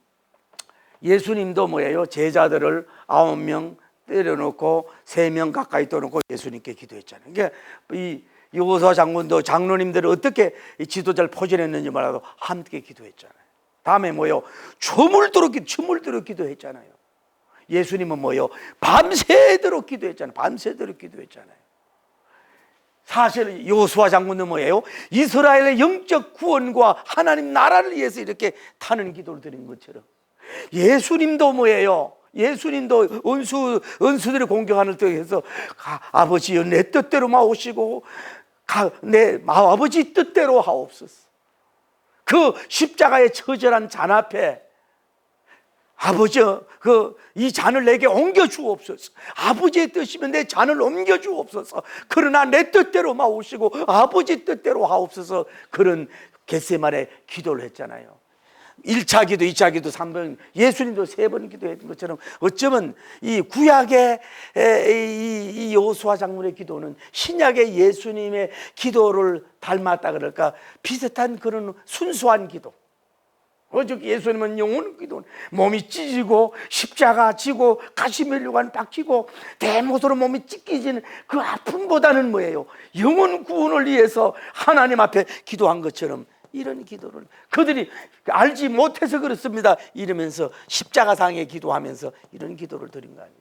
S1: 예수님도 뭐예요? 제자들을 9명 때려놓고 3명 가까이 떠놓고 예수님께 기도했잖아요. 그러니까 이 여호수아 장군도 장로님들을 어떻게 지도자를 포진했는지 말아도 함께 기도했잖아요. 다음에 뭐요? 춤을 들어 기도했잖아요. 예수님은 뭐요? 밤새도록 기도했잖아요. 밤새도록 기도했잖아요. 사실 여호수아 장군은 뭐예요? 이스라엘의 영적 구원과 하나님 나라를 위해서 이렇게 타는 기도를 드린 것처럼 예수님도 뭐예요? 예수님도 원수들을 공격하는 때에서 아버지여 내 뜻대로만 오시고 내 아버지 뜻대로 하옵소서. 그 십자가의 처절한 잔 앞에 아버지여 이 잔을 내게 옮겨 주옵소서. 아버지의 뜻이면 내 잔을 옮겨 주옵소서. 그러나 내 뜻대로만 오시고 아버지 뜻대로 하옵소서. 그런 겟세마네 기도를 했잖아요. 1차 기도, 2차 기도, 3번, 예수님도 3번 기도했던 것처럼 어쩌면 이 구약의 이 여호수아 장군의 기도는 신약의 예수님의 기도를 닮았다 그럴까, 비슷한 그런 순수한 기도. 오직 예수님은 영혼 기도, 몸이 찢어지고 십자가 지고 가시면류관 박히고 대못으로 몸이 찢기지는 그 아픔보다는 뭐예요? 영혼 구원을 위해서 하나님 앞에 기도한 것처럼 이런 기도를 그들이 알지 못해서 그렇습니다 이러면서 십자가상에 기도하면서 이런 기도를 드린 거 아니에요.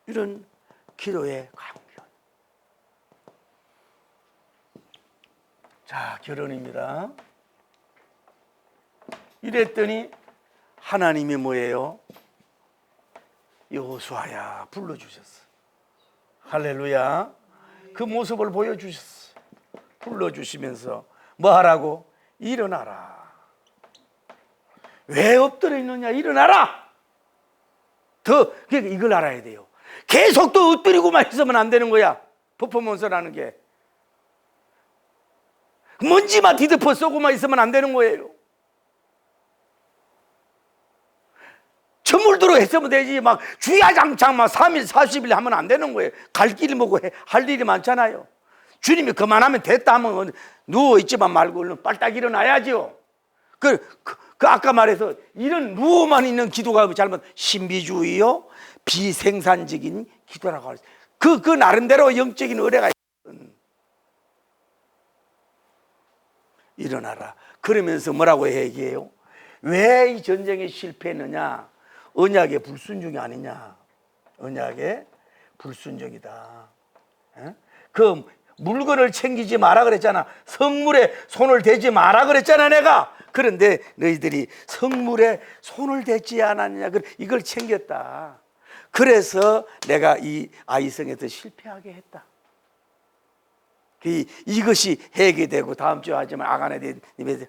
S1: 이런 기도의 강경. 자, 결론입니다. 이랬더니 하나님이 뭐예요? 여호수아야 불러주셨어. 할렐루야. 그 모습을 보여주셨어. 불러주시면서 뭐 하라고? 일어나라. 왜 엎드려 있느냐? 일어나라. 그러니까 이걸 알아야 돼요. 계속 또 엎드리고만 있으면 안 되는 거야. 퍼포먼스라는 게 먼지만 뒤덮어 쏘고만 있으면 안 되는 거예요. 저물도록 했으면 되지 막 주야장창 막 3일 40일 하면 안 되는 거예요. 갈 길이 뭐고 할 일이 많잖아요. 주님이 그만하면 됐다 하면 누워있지만 말고 얼른 빨딱 일어나야죠. 그 아까 말해서 이런 누워만 있는 기도가 잘못 신비주의요 비생산적인 기도라고 할 수 그 나름대로 영적인 의뢰가 있거든. 일어나라. 그러면서 뭐라고 얘기해요? 왜 이 전쟁에 실패했느냐? 언약의 불순종이 아니냐? 언약의 불순종이다. 그 물건을 챙기지 마라 그랬잖아. 성물에 손을 대지 마라 그랬잖아 내가. 그런데 너희들이 성물에 손을 대지 않았냐? 이걸 챙겼다. 그래서 내가 이 아이성에서 실패하게 했다. 이것이 해결되고 다음 주에 하지만 아간에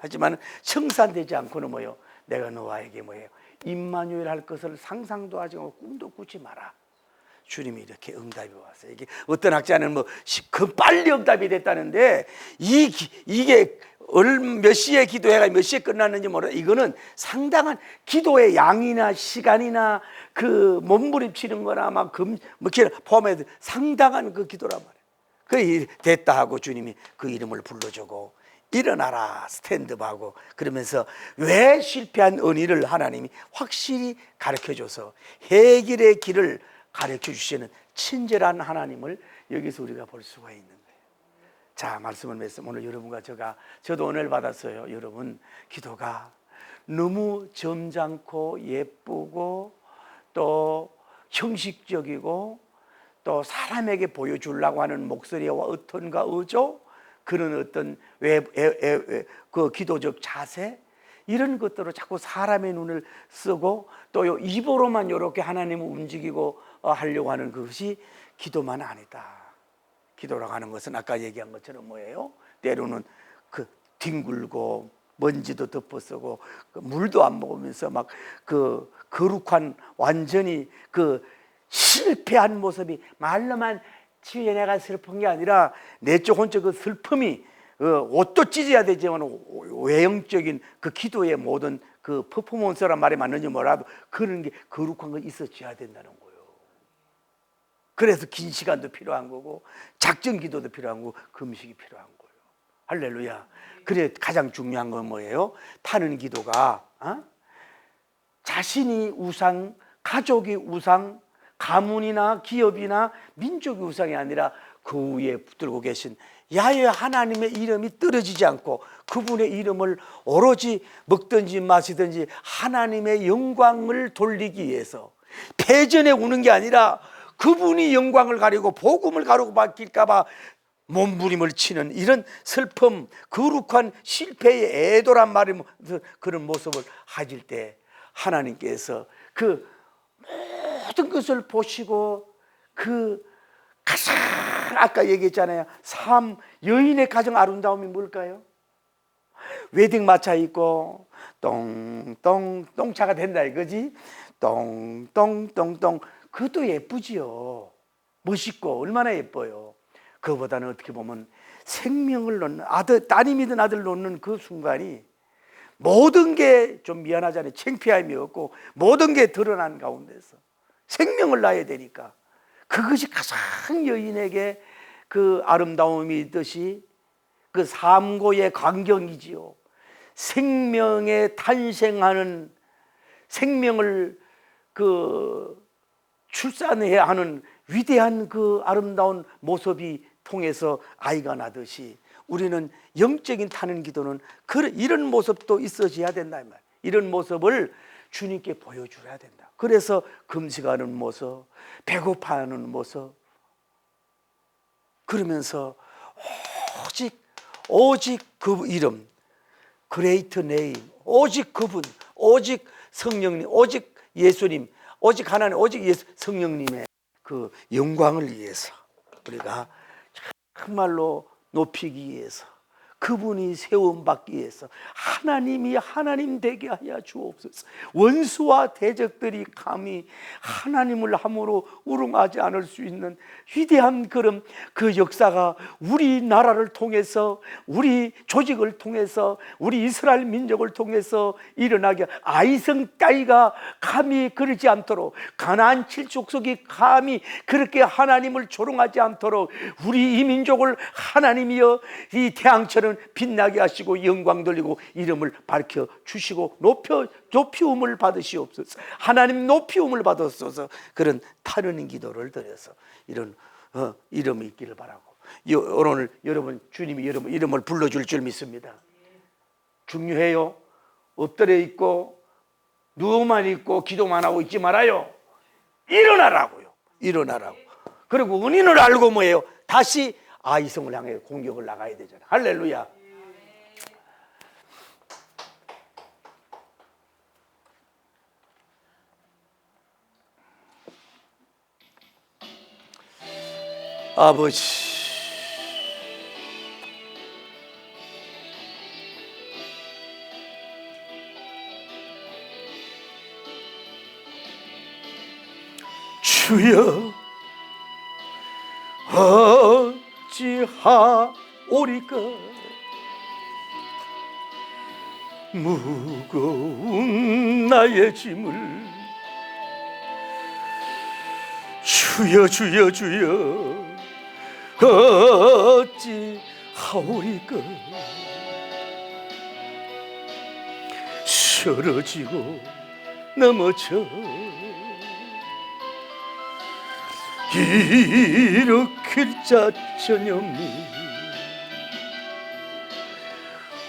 S1: 하지만 청산되지 않고는 뭐요? 내가 너와에게 뭐예요? 임마누엘 할 것을 상상도 하지 않고 꿈도 꾸지 마라. 주님이 이렇게 응답이 왔어요. 이게 어떤 학자는 빨리 응답이 됐다는데 이게 몇 시에 기도회가 몇 시에 끝났는지 몰라. 이거는 상당한 기도의 양이나 시간이나 그 몸부림치는 거나 포함해서 상당한 그 기도란 말이에요. 그 됐다 하고 주님이 그 이름을 불러주고 일어나라 스탠드업하고 그러면서 왜 실패한 은혜를 하나님이 확실히 가르쳐줘서 해결의 길을 가르쳐주시는 친절한 하나님을 여기서 우리가 볼 수가 있는 거예요. 자, 말씀을 맺으면 오늘 여러분과 저도 오늘 받았어요. 여러분 기도가 너무 점잖고 예쁘고 또 형식적이고 또 사람에게 보여주려고 하는 목소리와 어떤가 어조 그런 어떤 그 기도적 자세 이런 것들로 자꾸 사람의 눈을 쓰고 또 입으로만 이렇게 하나님을 움직이고 하려고 하는 그것이 기도만 아니다. 기도라고 하는 것은 아까 얘기한 것처럼 뭐예요? 때로는 그 뒹굴고 먼지도 덮어쓰고 물도 안 먹으면서 막 그 거룩한 완전히 그 실패한 모습이 말로만 주여 내가 슬픈 게 아니라 내적 혼적 그 슬픔이 옷도 찢어야 되지만 외형적인 그 기도의 모든 그 퍼포먼스란 말이 맞는지 몰라도 그런 게 거룩한 거 있어줘야 된다는 거예요. 그래서 긴 시간도 필요한 거고 작전 기도도 필요한 거고 금식이 필요한 거예요. 할렐루야. 그래 가장 중요한 건 뭐예요? 타는 기도가 자신이 우상, 가족이 우상, 가문이나 기업이나 민족의 우상이 아니라 그 위에 붙들고 계신 야훼 하나님의 이름이 떨어지지 않고 그분의 이름을 오로지 먹든지 마시든지 하나님의 영광을 돌리기 위해서 패전에 우는 게 아니라 그분이 영광을 가리고 복음을 가리고 바뀔까 봐 몸부림을 치는 이런 슬픔, 거룩한 실패의 애도란 말이 그런 모습을 가질 때 하나님께서 그 모든 것을 보시고 그 가장 아까 얘기했잖아요. 여인의 가장 아름다움이 뭘까요? 웨딩 마차 있고 똥똥똥차가 된다 이거지. 똥똥똥똥 그것도 예쁘지요. 멋있고 얼마나 예뻐요. 그거보다는 어떻게 보면 생명을 놓는 따님이든 아들 놓는 그 순간이 모든 게 좀 미안하잖아요. 창피함이 없고 모든 게 드러난 가운데서 생명을 놔야 되니까 그것이 가장 여인에게 그 아름다움이 있듯이 그 삼고의 광경이지요. 생명에 탄생하는 생명을 출산해야 하는 위대한 아름다운 모습이 통해서 아이가 나듯이 우리는 영적인 타는 기도는 이런 모습도 있어져야 된다 이 말. 이런 모습을 주님께 보여줘야 된다. 그래서 금식하는 모습, 배고파하는 모습, 그러면서 오직 그 이름, 그레이트 네임, 오직 그분, 오직 성령님, 오직 예수님, 오직 하나님, 오직 성령님의 그 영광을 위해서 우리가 정말로 높이기 위해서, 그분이 세움받기 위해서 하나님이 하나님 되게 하여 주옵소서. 원수와 대적들이 감히 하나님을 함으로 우롱하지 않을 수 있는 위대한 그 역사가 우리나라를 통해서, 우리 조직을 통해서, 우리 이스라엘 민족을 통해서 일어나게, 아이성 따위가 감히 그러지 않도록, 가나안 7족속이 감히 그렇게 하나님을 조롱하지 않도록 우리 이 민족을 하나님이여 이 태양처럼 빛나게 하시고 영광 돌리고 이름을 밝혀 주시고 높이움을 받으시옵소서. 하나님 높이움을 받으소서. 그런 타르는 기도를 드려서 이런 이름이 있기를 바라고, 오늘 여러분 주님이 여러분 이름을 불러줄 줄 믿습니다. 중요해요. 엎드려 있고 누워만 있고 기도만 하고 있지 말아요. 일어나라고요. 일어나라고. 그리고 은인을 알고 뭐예요? 다시 아이성을 향해 공격을 나가야 되잖아요. 할렐루야. 아버지, 주여 어찌하오리까. 무거운 나의 짐을 주여 주여 주여 어찌하오리까. 쓰러지고 넘어져 일으킬 자 전혀 없니.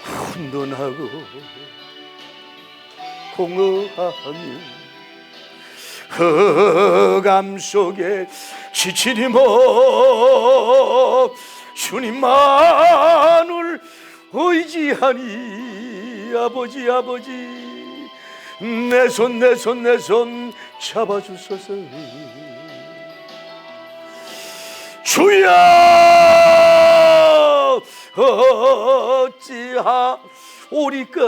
S1: 혼돈하고 공허하며 흑암 속에 지친 몸 주님만을 의지하니. 아버지 아버지 내 손 잡아주소서. 주여 어찌하오리까.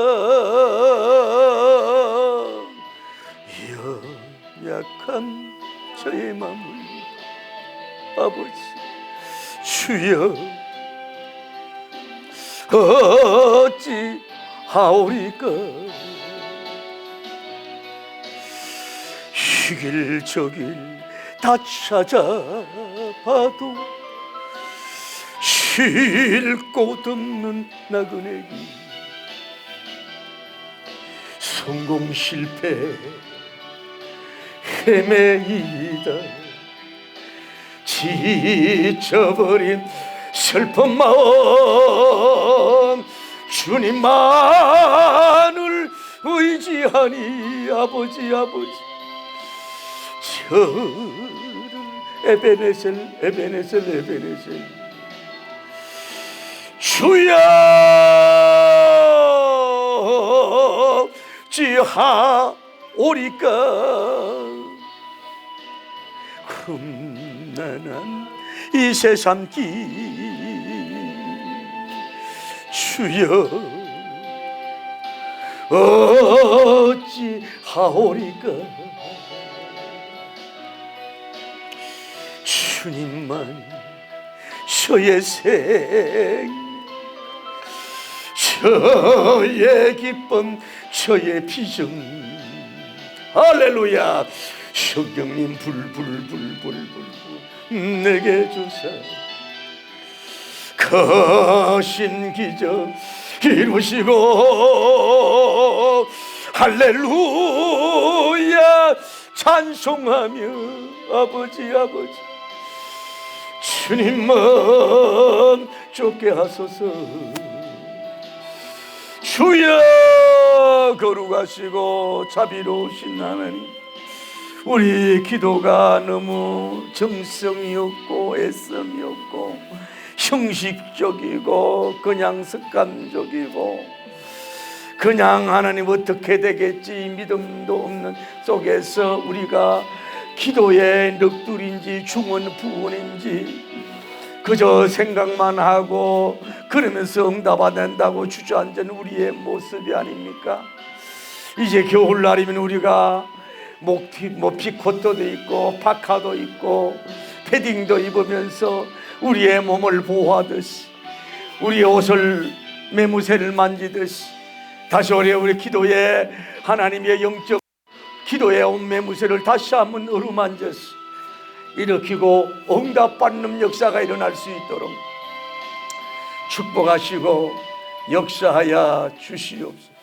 S1: 연약한 저의 마음을 아버지 주여 어찌하오리까. 이 길 저 길 다 찾아봐도 쉴 곳 없는 나그네기. 성공 실패 헤매이다. 지쳐버린 슬픈 마음 주님만을 의지하니. 아버지 아버지 저를 에베네셀 주여 어찌하오리까. 험난한 이 세상 길 주여 어찌하오리까. 주님만 저의 생, 저의 기쁨, 저의 비전. 할렐루야. 성령님 불불불불불 내게 주사 거신 기적 이루시고 할렐루야 찬송하며 아버지 주님만 쫓게 하소서. 주여 거룩하시고 자비로우신 하나님, 우리 기도가 너무 정성이 없고 애성이 없고 형식적이고 그냥 습관적이고 그냥 하나님 어떻게 되겠지 믿음도 없는 속에서 우리가 기도의 넋두리인지 중언부언인지 그저 생각만 하고 그러면서 응답 안 된다고 주저앉은 우리의 모습이 아닙니까? 이제 겨울날이면 우리가 피코트도 있고 파카도 있고 패딩도 입으면서 우리의 몸을 보호하듯이 우리의 옷을 매무새를 만지듯이 다시 우리 기도의 하나님의 영적 기도의 온 매무새를 다시 한번 어루만져서 일으키고 응답받는 역사가 일어날 수 있도록 축복하시고 역사하여 주시옵소서.